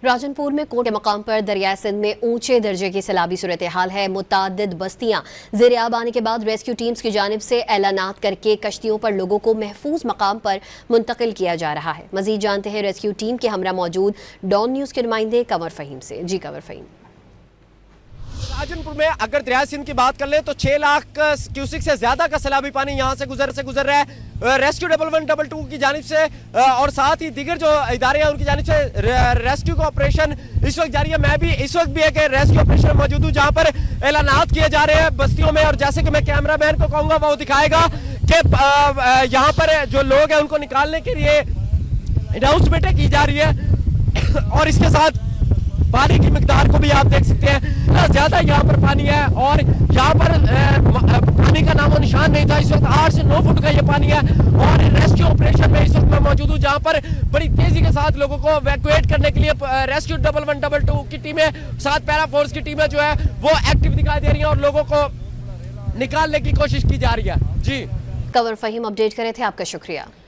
राजनपुर में कोट के मकाम पर दरियाए सिंध में ऊंचे दर्जे की सैलाबी सूरत हाल है। मुतादिद बस्तियां ज़ेर-ए-आब आने के बाद रेस्क्यू टीम्स की जानिब से ऐलानात करके कश्तियों पर लोगों को महफूज मकाम पर मुंतकिल किया जा रहा है। मजीद जानते हैं रेस्क्यू टीम के हमरा मौजूद डॉन न्यूज़ के नुमाइंदे कंवर फहीम से। जी कंवर फहीम। राजनपुर में अगर दरियाए सिंध की बात कर ले तो 6 लाख क्यूसिक से ज्यादा का सैलाबी पानी यहाँ से गुजर रहा है। रेस्क्यू 1112 की जानिब से और साथ ही दीगर जो इदारे हैं उनकी जानिब से रेस्क्यू का ऑपरेशन इस वक्त जारी है। मैं भी इस वक्त भी एक रेस्क्यू ऑपरेशन में मौजूद हूँ जहाँ पर ऐलानात किए जा रहे हैं बस्तियों में, और जैसे कि मैं कैमरा मैन को कहूँगा वो दिखाएगा कि यहाँ पर जो लोग हैं उनको निकालने के लिए अनाउंसमेंटें की जा रही है। और इसके साथ पानी की मिकदार को भी आप देख सकते हैं, इतना ज्यादा यहाँ पर पानी है और यहाँ पर पानी का नामो निशान नहीं था। इस वक्त 8 से 9 फुट का ये पानी है और रेस्क्यू ऑपरेशन में इस वक्त मैं मौजूद हूँ जहाँ पर बड़ी तेजी के साथ लोगों को इवैक्यूएट करने के लिए रेस्क्यू 1112 की टीमें, साथ पैरा फोर्स की टीमें जो है वो एक्टिव दिखाई दे रही है और लोगों को निकालने की कोशिश की जा रही है। जी कंवर फहीम अपडेट करे थे, आपका शुक्रिया।